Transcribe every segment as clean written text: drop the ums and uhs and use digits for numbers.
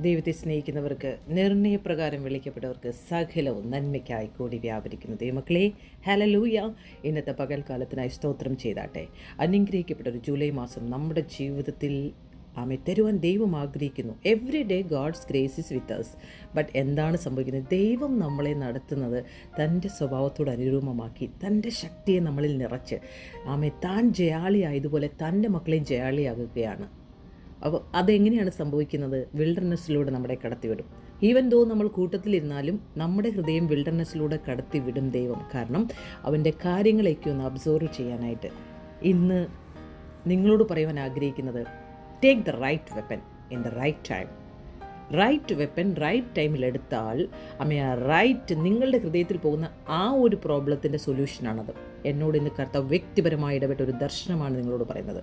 ദൈവത്തെ സ്നേഹിക്കുന്നവർക്ക്, നിർണയപ്രകാരം വിളിക്കപ്പെട്ടവർക്ക് സകലവും നന്മയ്ക്കായി കൂടി വ്യാപരിക്കുന്നു. ദൈവമക്കളെ, ഹല്ലേലൂയ. ഇന്നത്തെ പകൽക്കാലത്തിനായി സ്തോത്രം ചെയ്താട്ടെ. അനുഗ്രഹിക്കപ്പെട്ട ഒരു ജൂലൈ മാസം നമ്മുടെ ജീവിതത്തിൽ തരുവാൻ ദൈവം ആഗ്രഹിക്കുന്നു. Every day God's grace is with us. But എന്താണ് സംഭവിക്കുന്നത്? ദൈവം നമ്മളെ നടത്തുന്നത് തൻ്റെ സ്വഭാവത്തോട് അനുരൂപമാക്കി, തൻ്റെ ശക്തിയെ നമ്മളിൽ നിറച്ച് താൻ ജയാളിയായതുപോലെ തൻ്റെ മക്കളെയും ജയാളിയാകുകയാണ്. അപ്പോൾ അതെങ്ങനെയാണ് സംഭവിക്കുന്നത്? വിൽഡർനെസ്സിലൂടെ നമ്മളെ കടത്തിവിടും. ഈവൻ ദോ നമ്മൾ കൂട്ടത്തിലിരുന്നാലും നമ്മുടെ ഹൃദയം വിൽഡർനെസ്സിലൂടെ കടത്തിവിടും ദൈവം. കാരണം അവൻ്റെ കാര്യങ്ങളേക്ക് ഒന്ന് അബ്സോർവ് ചെയ്യാനായിട്ട്. ഇന്ന് നിങ്ങളോട് പറയുവാൻ ആഗ്രഹിക്കുന്നത്, take the right weapon in the right time. Right weapon right ടൈമിൽ എടുത്താൽ റൈറ്റ് നിങ്ങളുടെ ഹൃദയത്തിൽ പോകുന്ന ആ ഒരു പ്രോബ്ലത്തിൻ്റെ സൊല്യൂഷനാണത്. എന്നോട് ഇന്ന് കർത്താവ് വ്യക്തിപരമായി ഇടപെട്ട ഒരു ദർശനമാണ് നിങ്ങളോട് പറയുന്നത്.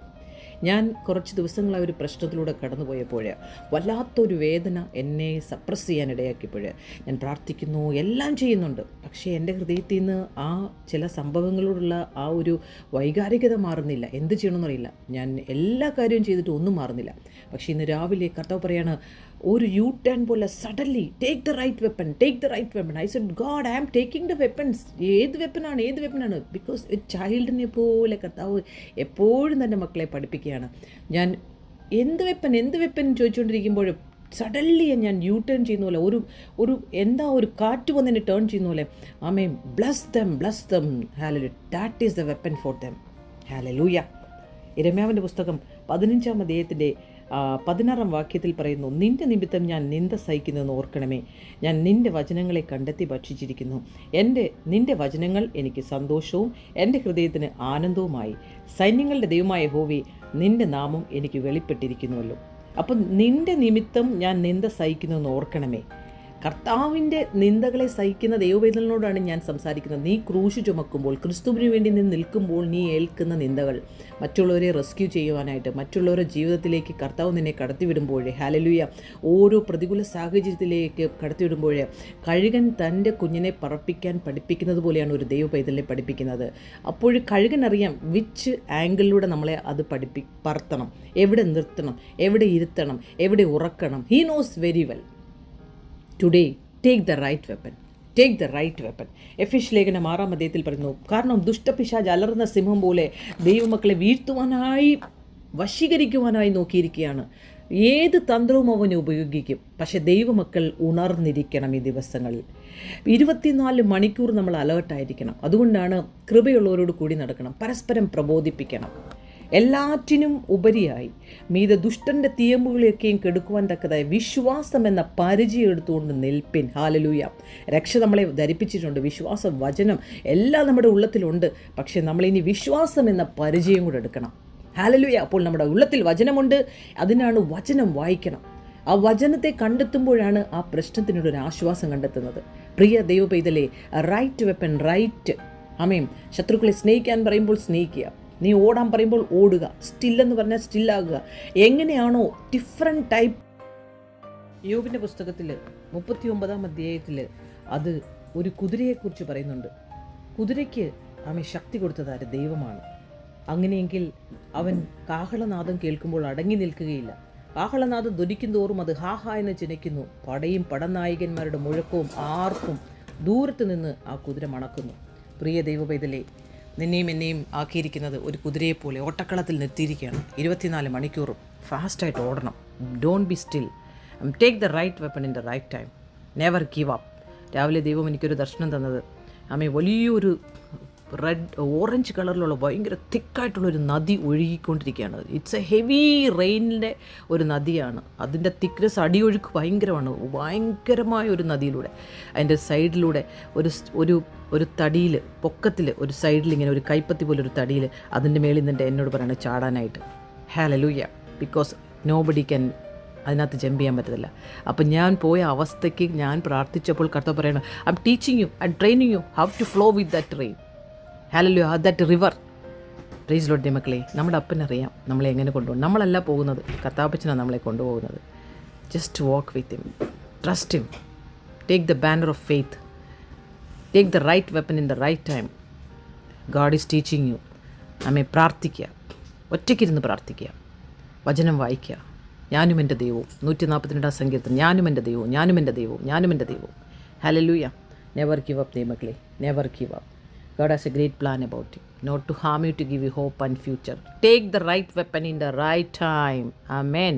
ഞാൻ കുറച്ച് ദിവസങ്ങളായി ഒരു പ്രശ്നത്തിലൂടെ കടന്നുപോയപ്പോൾ വല്ലാത്തൊരു വേദന എന്നെ സപ്രസ് ചെയ്യാൻ ഇടയാക്കിയപ്പോൾ ഞാൻ പ്രാർത്ഥിക്കുന്നു, എല്ലാം ചെയ്യുന്നുണ്ട്. പക്ഷേ എൻ്റെ ഹൃദയത്തിൽ നിന്ന് ആ ചില സംഭവങ്ങളോടുള്ള ആ ഒരു വൈകാരികത മാറുന്നില്ല. എന്ത് ചെയ്യണമെന്ന് അറിയില്ല. ഞാൻ എല്ലാ കാര്യവും ചെയ്തിട്ട് ഒന്നും മാറുന്നില്ല. പക്ഷേ ഇന്ന് രാവിലെ കർത്താവ് പറയാണ്, ഒരു യു ടേൺ പോലെ suddenly take the right weapon, take the right weapon. I said, God, I am taking the weapons. ഏത് വെപ്പനാണ്? ബിക്കോസ് ഒരു ചൈൽഡിനെ പോലെ കർത്താവ് എപ്പോഴും തന്നെ മക്കളെ പഠിപ്പിക്കുകയാണ്. ഞാൻ എന്ത് വെപ്പൻ ചോദിച്ചുകൊണ്ടിരിക്കുമ്പോഴും സഡൻലി ഞാൻ യു ടേൺ ചെയ്യുന്ന പോലെ, ഒരു കാറ്റ് വന്നതിന് ടേൺ ചെയ്യുന്ന പോലെ, bless them. Hallelujah. That is the weapon for them. Hallelujah. യിരെമ്യാവിൻ്റെ പുസ്തകം 15-ാം അധ്യായത്തിൻ്റെ 16-ാം വാക്യത്തിൽ പറയുന്നു, നിന്റെ നിമിത്തം ഞാൻ നിന്ദ സഹിക്കുന്നതെന്ന് ഓർക്കണമേ. ഞാൻ നിന്റെ വചനങ്ങളെ കണ്ടെത്തി ഭക്ഷിച്ചിരിക്കുന്നു. നിന്റെ വചനങ്ങൾ എനിക്ക് സന്തോഷവും എൻ്റെ ഹൃദയത്തിന് ആനന്ദവുമായി. സൈന്യങ്ങളുടെ ദൈവമായ യഹോവേ, നിന്റെ നാമം എനിക്ക് വെളിപ്പെട്ടിരിക്കുന്നുവല്ലോ. അപ്പം നിന്റെ നിമിത്തം ഞാൻ നിന്ദ സഹിക്കുന്നതെന്ന് ഓർക്കണമേ. കർത്താവിൻ്റെ നിന്ദകളെ സഹിക്കുന്ന ദൈവവേദനോടാണ് ഞാൻ സംസാരിക്കുന്നത്. നീ ക്രൂശ് ചുമക്കുമ്പോൾ, ക്രിസ്തുവിന് വേണ്ടി നീ നിൽക്കുമ്പോൾ നീ ഏൽക്കുന്ന നിന്ദകൾ, മറ്റുള്ളവരെ റെസ്ക്യൂ ചെയ്യുവാനായിട്ട്, മറ്റുള്ളവരുടെ ജീവിതത്തിലേക്ക് കർത്താവ് നിന്നെ കടത്തിവിടുമ്പോൾ, ഹല്ലേലൂയ, ഓരോ പ്രതികൂല സാഹചര്യത്തിലേക്ക് കടത്തിവിടുമ്പോൾ കഴുകൻ തൻ്റെ കുഞ്ഞിനെ പറപ്പിക്കാൻ പഠിപ്പിക്കുന്നത് പോലെയാണ് ഒരു ദൈവ പൈതലിനെ പഠിപ്പിക്കുന്നത്. അപ്പോൾ കഴുകൻ അറിയാം വിച്ച് ആംഗിളിലൂടെ നമ്മളെ അത് പറത്തണം, എവിടെ നിർത്തണം, എവിടെ ഇരുത്തണം, എവിടെ ഉറക്കണം. He knows very well. Today take the right weapon. എഫെസ്യ ലേഖനം 6-ാം അധ്യായത്തിൽ പറയുന്നു, കാരണം ദുഷ്ടപിശാച് അലർന്ന സിംഹം പോലെ ദൈവമക്കളെ വീഴ്ത്തുവാനായി, വശീകരിക്കുവാനായി നോക്കിയിരിക്കുകയാണ്. ഏത് തന്ത്രവും അവന് ഉപയോഗിക്കും. പക്ഷേ ദൈവമക്കൾ ഉണർന്നിരിക്കണം. ഈ ദിവസങ്ങളിൽ 24 മണിക്കൂർ നമ്മൾ അലേർട്ടായിരിക്കണം. അതുകൊണ്ടാണ് കൃപയുള്ളവരോട് കൂടി നടക്കണം, പരസ്പരം പ്രബോധിപ്പിക്കണം. എല്ലാറ്റിനും ഉപരിയായി മീതെ ദുഷ്ടൻ്റെ തീയമ്പുകളെയൊക്കെയും കെടുക്കുവാൻ തക്കതായ വിശ്വാസം എന്ന പരിചയം എടുത്തുകൊണ്ട് നിൽപ്പിൻ. ഹല്ലേലൂയ. രക്ഷ നമ്മളെ ധരിപ്പിച്ചിട്ടുണ്ട്. വിശ്വാസം, വചനം എല്ലാം നമ്മുടെ ഉള്ളത്തിലുണ്ട്. പക്ഷേ നമ്മളിനി വിശ്വാസം എന്ന പരിചയം കൂടെ എടുക്കണം. ഹല്ലേലൂയ. അപ്പോൾ നമ്മുടെ ഉള്ളത്തിൽ വചനമുണ്ട്. അതിനാണ് വചനം വായിക്കണം. ആ വചനത്തെ കണ്ടെത്തുമ്പോഴാണ് ആ പ്രശ്നത്തിനൊരു ആശ്വാസം കണ്ടെത്തുന്നത്. പ്രിയ ദൈവ പൈതലേ, റൈറ്റ് വെപ്പൺ, റൈറ്റ്. ശത്രുക്കളെ സ്നേഹിക്കാൻ പറയുമ്പോൾ സ്നേഹിക്കുക. നീ ഓടാൻ പറയുമ്പോൾ ഓടുക. സ്റ്റില്ലെന്ന് പറഞ്ഞാൽ സ്റ്റില്ലാകുക. എങ്ങനെയാണോ ഡിഫറെൻറ്റ് ടൈപ്പ്. യോബിൻ്റെ പുസ്തകത്തിൽ 39-ാം അധ്യായത്തിൽ അത് ഒരു കുതിരയെക്കുറിച്ച് പറയുന്നുണ്ട്. കുതിരയ്ക്ക് ശക്തി കൊടുത്തതാര്? ദൈവമാണ്. അങ്ങനെയെങ്കിൽ അവൻ കാഹളനാദം കേൾക്കുമ്പോൾ അടങ്ങി നിൽക്കുകയില്ല. കാഹളനാദം ധ്വനിക്കും തോറും അത് ഹാ എന്ന് ചിനയ്ക്കുന്നു. പടയും പടനായകന്മാരുടെ മുഴക്കവും ആർപ്പും ദൂരത്ത് നിന്ന് ആ കുതിര മണക്കുന്നു. പ്രിയ ദൈവപൈതലേ, നിന്നെയും എന്നെയും ആക്കിയിരിക്കുന്നത് ഒരു കുതിരയെപ്പോലെ ഓട്ടക്കളത്തിൽ നിർത്തിയിരിക്കുകയാണ്. 24 മണിക്കൂറും ഫാസ്റ്റായിട്ട് ഓടണം. Don't be still. Take the right weapon in the right time. Never give up. രാവിലെ ദൈവം എനിക്കൊരു ദർശനം തന്നത്, വലിയൊരു ഓറഞ്ച് കളറിലുള്ള ഭയങ്കര തിക്കായിട്ടുള്ളൊരു നദി ഒഴുകിക്കൊണ്ടിരിക്കുകയാണ്. ഇറ്റ്സ് എ ഹെവി റെയിനിൻ്റെ ഒരു നദിയാണ്. അതിൻ്റെ തിക്നെസ്, അടിയൊഴുക്ക് ഭയങ്കരമായ ഒരു നദിയിലൂടെ, അതിൻ്റെ സൈഡിലൂടെ ഒരു തടിയിൽ, പൊക്കത്തിൽ ഒരു സൈഡിൽ ഇങ്ങനെ ഒരു കൈപ്പത്തി പോലെ ഒരു തടിയിൽ, അതിൻ്റെ മേളിൽ നിന്നിട്ട് എന്നോട് പറയണം ചാടാനായിട്ട്. ഹല്ലേലൂയ. ബിക്കോസ് നോബഡി ക്യാൻ അതിനകത്ത് ജമ്പ് ചെയ്യാൻ പറ്റത്തില്ല. അപ്പം ഞാൻ പോയ അവസ്ഥയ്ക്ക് ഞാൻ പ്രാർത്ഥിച്ചപ്പോൾ കർത്താവ് പറയണം, I am teaching you, I am training you how to flow with that rain. Hallelujah. That river. Praise Lord മക്കളെ. നമ്മുടെ അപ്പനറിയാം നമ്മളെ എങ്ങനെ കൊണ്ടുപോകും. നമ്മളല്ല പോകുന്നത്, കർത്താപ്പച്ചനാണ് നമ്മളെ കൊണ്ടുപോകുന്നത്. Just walk with him, trust him, take the banner of faith, take the right weapon in the right time. God is teaching you. പ്രാർത്ഥിക്കുക, ഒറ്റയ്ക്കിരുന്ന് പ്രാർത്ഥിക്കുക, വചനം വായിക്കുക. ഞാനും എൻ്റെ ദൈവവും. 142 സങ്കീർത്തനം, ഞാനും എൻ്റെ ദൈവവും, ഞാനും എൻ്റെ ദൈവവും, ഞാനും എൻ്റെ ദൈവവും. ഹല്ലേലൂയ. നെവർ ഗിവ് അപ്പ് ദൈവമക്കളെ, never give up. God has a great plan about you, not to harm you, to give you hope and future. Take the right weapon in the right time. Amen.